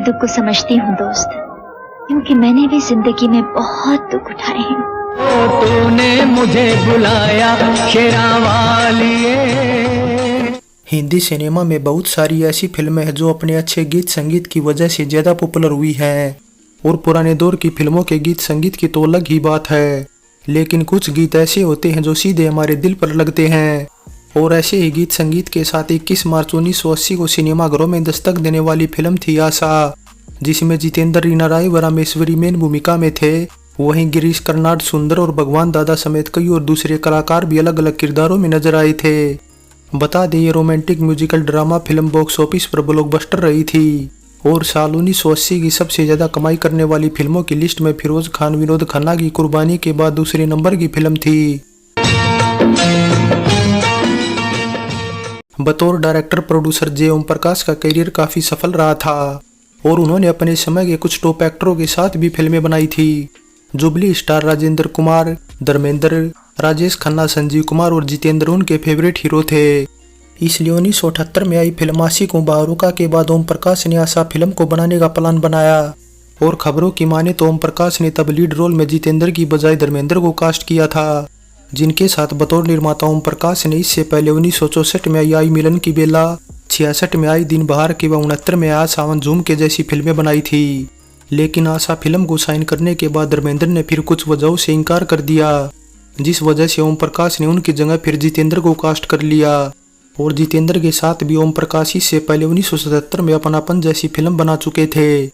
दुख को समझती हूँ दोस्त, क्योंकि मैंने भी जिंदगी में बहुत दुख उठाए हैं। तूने मुझे बुलाया शेरावालिए। हिंदी सिनेमा में बहुत सारी ऐसी फिल्में हैं जो अपने अच्छे गीत संगीत की वजह से ज़्यादा पॉपुलर हुई हैं, और पुराने दौर की फिल्मों के गीत संगीत की तो अलग ही बात है। लेकिन कुछ गीत ऐसे होते हैं जो सीधे हमारे दिल पर लगते हैं, और ऐसे ही गीत संगीत के साथ 21 मार्च 1980 को सिनेमाघरों में दस्तक देने वाली फिल्म थी आशा, जिसमें जितेंद्र, रीना राय व रामेश्वरी मेन भूमिका में थे। वहीं गिरीश कर्नाड, सुंदर और भगवान दादा समेत कई और दूसरे कलाकार भी अलग अलग किरदारों में नजर आए थे। बता दें, ये romantic musical drama film box office पर ब्लॉकबस्टर रही थी, और साल 1980 की सबसे ज़्यादा कमाई करने वाली फिल्मों की लिस्ट में फिरोज खान, विनोद खन्ना की कुर्बानी के बाद दूसरे नंबर की फिल्म थी। बतौर डायरेक्टर प्रोड्यूसर जे ओम प्रकाश का करियर काफ़ी सफल रहा था, और उन्होंने अपने समय के कुछ टॉप एक्टरों के साथ भी फिल्में बनाई थी। जुबली स्टार राजेंद्र कुमार, धर्मेंद्र, राजेश खन्ना, संजीव कुमार और जितेंद्र उनके फेवरेट हीरो थे। इसलिए 1978 में आई फिल्म आशिकों बारूका के बाद ओम प्रकाश ने आशा फिल्म को बनाने का प्लान बनाया, और खबरों की माने तो ओम प्रकाश ने तब लीड रोल में जितेंद्र की बजाय धर्मेंद्र को कास्ट किया था, जिनके साथ बतौर निर्माता ओम प्रकाश ने इससे पहले 1964 में आई मिलन की बेला, 66 में आई दिन बहार की व 69 में आ सावन झूम के जैसी फिल्में बनाई थी। लेकिन आशा फिल्म को साइन करने के बाद धर्मेंद्र ने फिर कुछ वजहों से इनकार कर दिया, जिस वजह से ओम प्रकाश ने उनकी जगह फिर जितेंद्र को कास्ट कर लिया, और जितेंद्र के साथ भी ओम प्रकाश इससे पहले 1977 में अपनापन जैसी फिल्म बना चुके थे।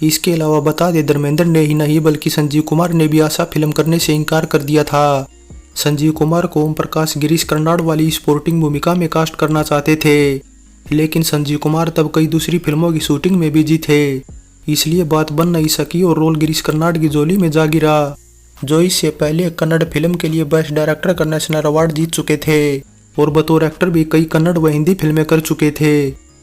इसके अलावा बता दें, धर्मेंद्र ने ही नहीं बल्कि संजीव कुमार ने भी आशा फिल्म करने से इनकार कर दिया था। संजीव कुमार को ओम प्रकाश गिरीश कर्नाड वाली स्पोर्टिंग भूमिका में कास्ट करना चाहते थे, लेकिन संजीव कुमार तब कई दूसरी फिल्मों की शूटिंग में बिजी थे, इसलिए बात बन नहीं सकी और रोल गिरीश कर्नाड की झोली में जा गिरा, जो इससे पहले कन्नड़ फिल्म के लिए बेस्ट डायरेक्टर का नेशनल अवार्ड जीत चुके थे, और बतौर एक्टर भी कई कन्नड़ व हिंदी फिल्में कर चुके थे।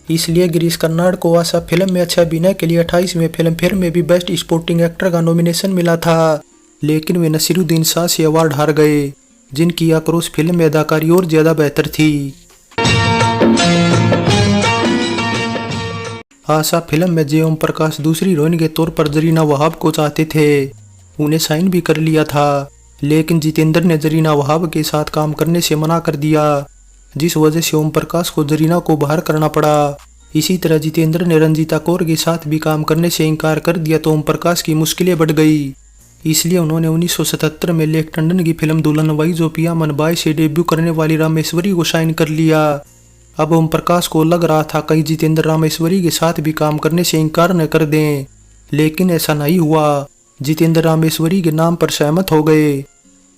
इसलिए गिरीश कर्नाड को आशा फिल्म में अच्छा अभिनय के लिए 28वें फिल्म फेयर में भी बेस्ट स्पोर्टिंग एक्टर का नॉमिनेशन मिला था, लेकिन वे नसीरुद्दीन शाह से अवार्ड हार गए, जिनकी आक्रोश फिल्म में अदाकारी और ज्यादा बेहतर थी। आशा फिल्म में जे ओम प्रकाश दूसरी हीरोइन के तौर पर जरीना वहाब को चाहते थे, उन्हें साइन भी कर लिया था, लेकिन जितेंद्र ने जरीना वहाब के साथ काम करने से मना कर दिया, जिस वजह से ओम प्रकाश को जरीना को बाहर करना पड़ा। इसी तरह जितेंद्र ने रंजीता कौर के साथ भी काम करने से इनकार कर दिया, तो ओम प्रकाश की मुश्किलें बढ़ गई। इसलिए उन्होंने 1977 में लेक टंडन की फिल्म दुल्हन वाई जो पिया मनबाई से डेब्यू करने वाली रामेश्वरी को साइन कर लिया। अब ओम प्रकाश को लग रहा था कहीं जितेंद्र रामेश्वरी के साथ भी काम करने से इनकार न कर दें, लेकिन ऐसा नहीं हुआ। जितेंद्र रामेश्वरी के नाम पर सहमत हो गए।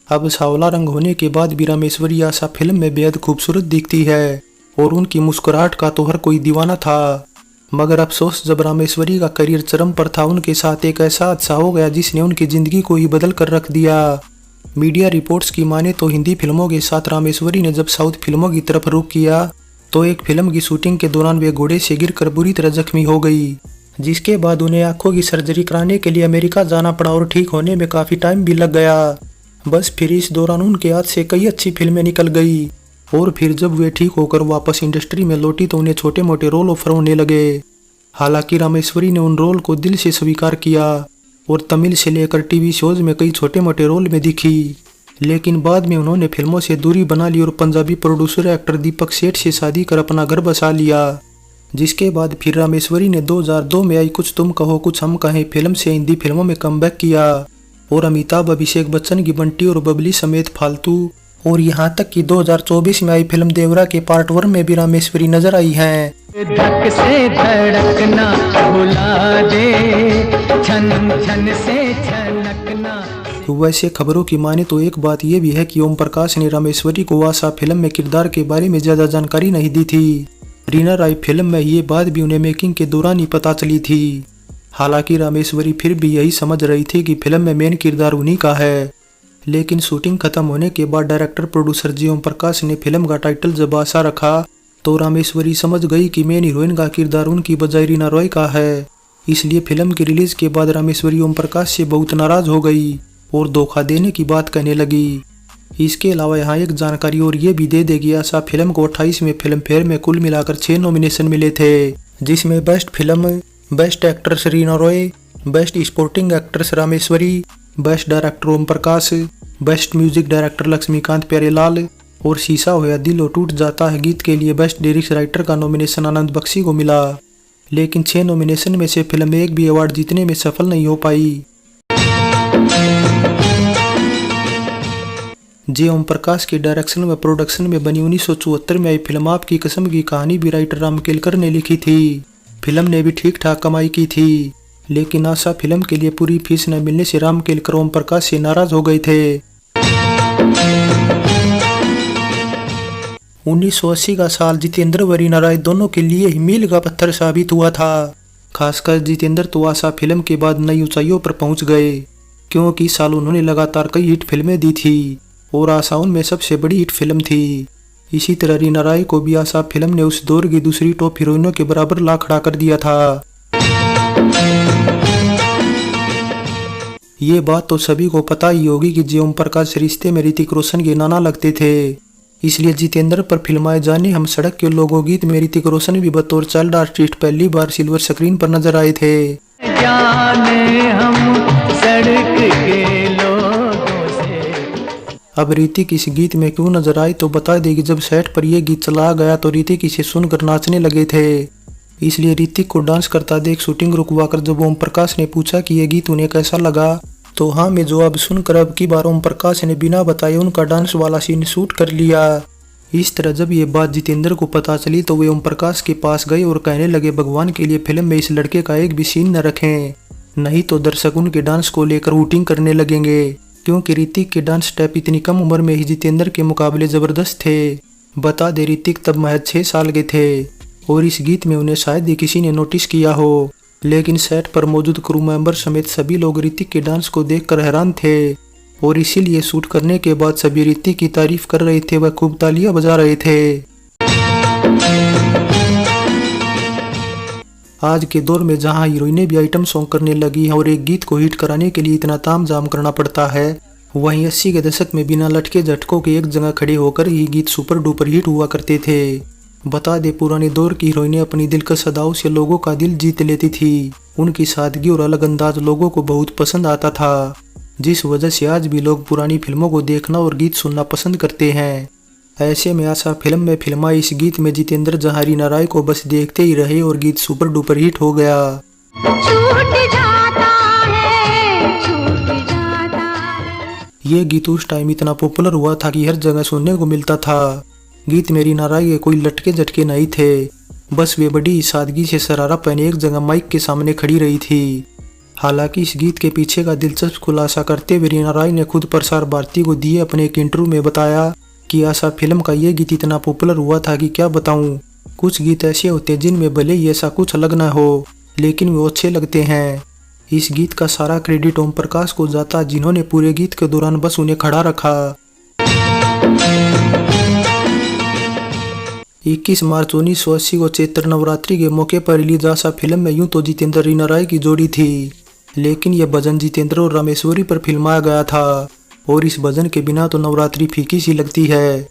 अब सांवला रंग होने के बाद भी रामेश्वरी आशा फिल्म में बेहद खूबसूरत दिखती है, और उनकी मुस्कुराहट का तो हर कोई दीवाना था। मगर अफसोस, जब रामेश्वरी का करियर चरम पर था, उनके साथ एक ऐसा हादसा हो गया जिसने उनकी जिंदगी को ही बदल कर रख दिया। मीडिया रिपोर्ट्स की माने तो हिंदी फिल्मों के साथ रामेश्वरी ने जब साउथ फिल्मों की तरफ रुख किया, तो एक फिल्म की शूटिंग के दौरान वे घोड़े से गिरकर बुरी तरह जख्मी हो गई, जिसके बाद उन्हें आंखों की सर्जरी कराने के लिए अमेरिका जाना पड़ा, और ठीक होने में काफ़ी टाइम भी लग गया। बस फिर इस दौरान उनके हाथ से कई अच्छी फिल्में निकल गई, और फिर जब वे ठीक होकर वापस इंडस्ट्री में लौटी तो उन्हें छोटे मोटे रोल ऑफर होने लगे। हालांकि रामेश्वरी ने उन रोल को दिल से स्वीकार किया, और तमिल से लेकर टीवी शोज में कई छोटे मोटे रोल में दिखी, लेकिन बाद में उन्होंने फिल्मों से दूरी बना ली और पंजाबी प्रोड्यूसर एक्टर दीपक सेठ से शादी कर अपना घर बसा लिया। जिसके बाद फिर रामेश्वरी ने 2002 में आई कुछ तुम कहो कुछ हम कहें फिल्म से हिंदी फिल्मों में कमबैक किया, और अमिताभ, अभिषेक बच्चन की बंटी और बबली समेत फालतू, और यहाँ तक कि 2024 में आई फिल्म देवरा के पार्ट 1 में भी रामेश्वरी नजर आई हैं। धक से धड़कना बुला दे, छन छन से छनकना। वैसे खबरों की माने तो एक बात यह भी है कि ओम प्रकाश ने रामेश्वरी को आशा फिल्म में किरदार के बारे में ज्यादा जानकारी नहीं दी थी। रीना राय फिल्म में ये बात भी उन्हें मेकिंग के दौरान ही पता चली थी। हालांकि रामेश्वरी फिर भी यही समझ रही थी कि फिल्म में मेन किरदार उन्हीं का है, लेकिन शूटिंग खत्म होने के बाद डायरेक्टर प्रोड्यूसर जी ओम प्रकाश ने फिल्म का टाइटल जब आशा रखा, तो रामेश्वरी समझ गई कि मेन हीरोइन का किरदार उनकी बजाय रीना रॉय का है। इसलिए फिल्म की रिलीज के बाद रामेश्वरी ओम प्रकाश से बहुत नाराज हो गई और धोखा देने की बात कहने लगी। इसके अलावा यहाँ एक जानकारी और ये भी दे देगी, आशा फिल्म को 28वें फिल्म फेयर में कुल मिलाकर 6 नॉमिनेशन मिले थे, जिसमें best film, best actress Reena Roy, best supporting actress Rameshwari, best director Om Prakash, best music director Laxmikant Pyarelal और शीशा होया दिल और टूट जाता है गीत के लिए बेस्ट लिरिक्स राइटर का नॉमिनेशन आनंद बख्शी को मिला। लेकिन 6 नॉमिनेशन में से फिल्म एक भी अवार्ड जीतने में सफल नहीं हो पाई। जे ओम प्रकाश के डायरेक्शन व प्रोडक्शन में बनी 1974 में आई फिल्म आपकी कसम की कहानी भी राइटर राम केलकर ने लिखी थी। फिल्म ने भी ठीक ठाक कमाई की थी, लेकिन आशा फिल्म के लिए पूरी फीस न मिलने से राम केलकर ओम प्रकाश से नाराज हो गए थे। 1980 का साल जितेंद्र व रीना रॉय दोनों के लिए ही मील का पत्थर साबित हुआ था। खासकर जितेंद्र तो आशा फिल्म के बाद नई ऊंचाइयों पर पहुंच गए, क्योंकि इस साल उन्होंने लगातार कई हिट फिल्में दी थी और आशा उनमें सबसे बड़ी हिट फिल्म थी। इसी तरह रीना रॉय को भी आशा फिल्म ने उस दौर की दूसरी टॉप हीरोइनों के बराबर ला खड़ा कर दिया था। ये बात तो सभी को पता ही होगी कि जे ओम प्रकाश रिश्ते में ऋतिक रोशन के नाना लगते थे, इसलिए जितेंद्र पर फिल्माए जाने हम सड़क के लोगों गीत में ऋतिक रोशन भी बतौर चाइल्ड आर्टिस्ट पहली बार सिल्वर स्क्रीन पर नजर आए थे। जाने हम सड़क के लोगों से। अब ऋतिक इस गीत में क्यों नजर आए तो बता दे कि जब सेट पर यह गीत चला गया तो ऋतिक इसे सुनकर नाचने लगे थे, इसलिए ऋतिक को डांस करता देख शूटिंग रुकवाकर जब ओम प्रकाश ने पूछा कि यह गीत उन्हें कैसा लगा तो हाँ में जवाब सुनकर अब की बार ओम प्रकाश ने बिना बताए उनका डांस वाला सीन शूट कर लिया। इस तरह जब ये बात जितेंद्र को पता चली तो वे ओम प्रकाश के पास गए और कहने लगे भगवान के लिए फिल्म में इस लड़के का एक भी सीन न रखें, नहीं तो दर्शक उनके डांस को लेकर वोटिंग करने लगेंगे, क्योंकि ऋतिक के डांस स्टेप इतनी कम उम्र में ही जितेंद्र के मुकाबले जबरदस्त थे। बता दे ऋतिक तब महज 6 साल के थे और इस गीत में उन्हें शायद ही किसी ने नोटिस किया हो, लेकिन सेट पर मौजूद क्रू मेंबर समेत सभी लोग ऋतिक के डांस को देखकर हैरान थे और इसीलिए शूट करने के बाद सभी ऋतिक की तारीफ कर रहे थे व खूब तालियां बजा रहे थे। आज के दौर में जहां हीरोइनें भी आइटम सॉन्ग करने लगी हैं और एक गीत को हिट कराने के लिए इतना तामझाम करना पड़ता है, वहीं 80 के दशक में बिना लटके झटकों के एक जगह खड़े होकर ही गीत सुपर डुपर हिट हुआ करते थे। बता दे पुराने दौर की हीरोइनें अपनी दिलकश अदाओं से लोगों का दिल जीत लेती थी। उनकी सादगी और अलग अंदाज लोगों को बहुत पसंद आता था, जिस वजह से आज भी लोग पुरानी फिल्मों को देखना और गीत सुनना पसंद करते हैं। ऐसे में आशा फिल्म में फिल्माए इस गीत में जितेंद्र जहां रीना रॉय को बस देखते ही रहे और गीत सुपर डुपर हिट हो गया। ये गीत उस टाइम इतना पॉपुलर हुआ था कि हर जगह सुनने को मिलता था। गीत में रीना रॉय के कोई लटके झटके नहीं थे, बस वे बड़ी सादगी से शरारा पहने एक जगह माइक के सामने खड़ी रही थी। हालांकि इस गीत के पीछे का दिलचस्प खुलासा करते हुए रीना रॉय ने खुद प्रसार भारती को दिए अपने एक इंटरव्यू में बताया कि आशा फिल्म का ये गीत इतना पॉपुलर हुआ था कि क्या बताऊं। कुछ गीत ऐसे होते हैं जिनमें भले ही ऐसा कुछ अलग ना हो, लेकिन वो अच्छे लगते हैं। इस गीत का सारा क्रेडिट ओम प्रकाश को जाता, जिन्होंने पूरे गीत के दौरान बस उन्हें खड़ा रखा। 21 मार्च 1980 को चैत्र नवरात्रि के मौके पर रिलीज आशा फिल्म में यूं तो जितेंद्र रीना रॉय की जोड़ी थी, लेकिन यह भजन जितेंद्र और रामेश्वरी पर फिल्माया गया था और इस भजन के बिना तो नवरात्रि फीकी सी लगती है।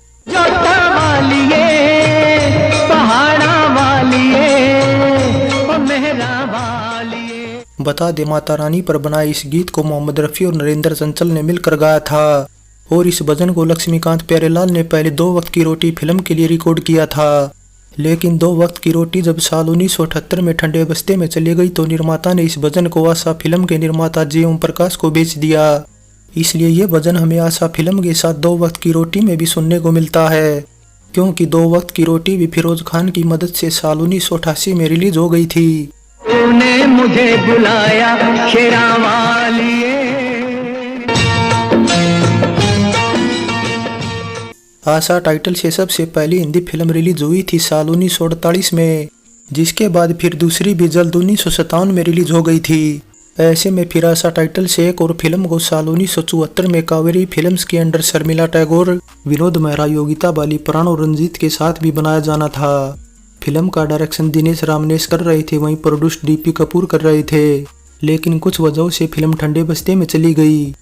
बता दे माता रानी पर बनाए इस गीत को मोहम्मद रफ़ी और नरेंद्र चंचल ने मिलकर गाया था और इस भजन को लक्ष्मीकांत प्यारेलाल ने पहले 2 वक्त की रोटी फिल्म के लिए रिकॉर्ड किया था, लेकिन 2 वक्त की रोटी जब साल 1978 में ठंडे बस्ते में चली गई तो निर्माता ने इस भजन को आशा फिल्म के निर्माता जे ओम प्रकाश को बेच दिया। इसलिए ये भजन हमें आशा फिल्म के साथ 2 वक्त की रोटी में भी सुनने को मिलता है, क्योंकि 2 वक्त की रोटी भी फिरोज खान की मदद से साल 1988 में रिलीज हो गई थी। तूने मुझे बुलाया शेरावालिए। आशा टाइटल से सबसे पहली हिंदी फिल्म रिलीज हुई थी साल 1948 में, जिसके बाद फिर दूसरी भी जल्द 1957 में रिलीज हो गई थी। ऐसे में फिर आशा टाइटल से एक और फिल्म को साल 1974 में कावेरी फिल्म्स के अंडर शर्मिला टैगोर, विनोद मेहरा, योगिता बाली, प्राण और रंजीत के साथ भी बनाया जाना था। फिल्म का डायरेक्शन दिनेश रामनेस कर रहे थे, वहीं प्रोड्यूस डीपी कपूर कर रहे थे, लेकिन कुछ वजहों से फिल्म ठंडे बस्ते में चली गई,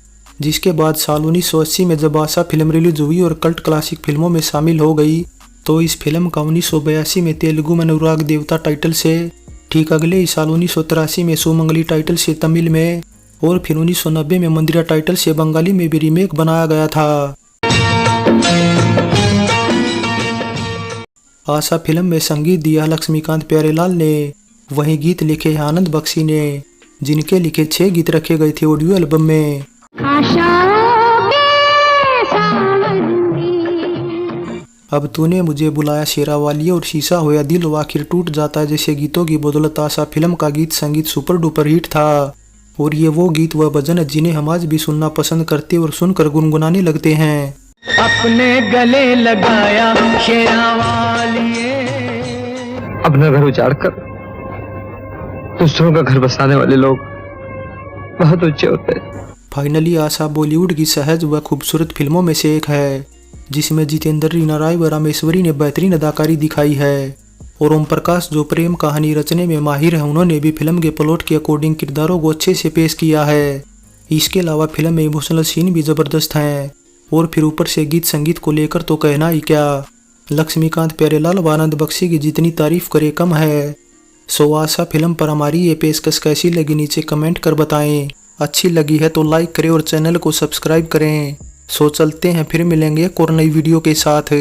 जिसके बाद साल 1980 में जब आशा फिल्म रिलीज हुई और कल्ट क्लासिक फिल्मों में शामिल हो गई तो इस फिल्म का 1982 में तेलुगु में अनुराग देवता टाइटल से ठीक अगले ही साल 1983 में सुमंगली टाइटल से तमिल में और फिर 1990 में मंदिरा टाइटल से बंगाली में भी रीमेक बनाया गया था। आशा फिल्म में संगीत दिया लक्ष्मीकांत प्यारेलाल ने, वहीं गीत लिखे हैं आनंद बख्शी ने, जिनके लिखे 6 गीत रखे गए थे ऑडियो एल्बम में। अब तूने मुझे बुलाया, शेरावाली और शीशा होया दिल व आखिर टूट जाता है जैसे गीतों की बदौलत आशा फिल्म का गीत संगीत सुपर डुपर हिट था। और ये वो गीत व भजन जिन्हें हम आज भी सुनना पसंद करते और सुनकर गुनगुनाने लगते हैं। अपने गले लगाया शेरावालिए। अपना घर उजाड़ कर दूसरों का घर बसाने वाले लोग बहुत ऊंचे होते हैं। फाइनली आशा बॉलीवुड की सहज व खूबसूरत फिल्मों में से एक है, जिसमें जितेंद्र, रीना राय व रामेश्वरी ने बेहतरीन अदाकारी दिखाई है। और ओम प्रकाश जो प्रेम कहानी रचने में माहिर है, उन्होंने भी फिल्म के प्लॉट के अकॉर्डिंग किरदारों को अच्छे से पेश किया है। इसके अलावा फिल्म में इमोशनल सीन भी जबरदस्त हैं। और फिर ऊपर से गीत संगीत को लेकर तो कहना ही क्या, लक्ष्मीकांत प्यारेलाल व आनंद बख्शी की जितनी तारीफ करे कम है। सो आशा फिल्म पर हमारी ये पेशकश कैसी लगी नीचे कमेंट कर बताएं। अच्छी लगी है तो लाइक करें और चैनल को सब्सक्राइब करें। सो चलते हैं, फिर मिलेंगे एक और नई वीडियो के साथ।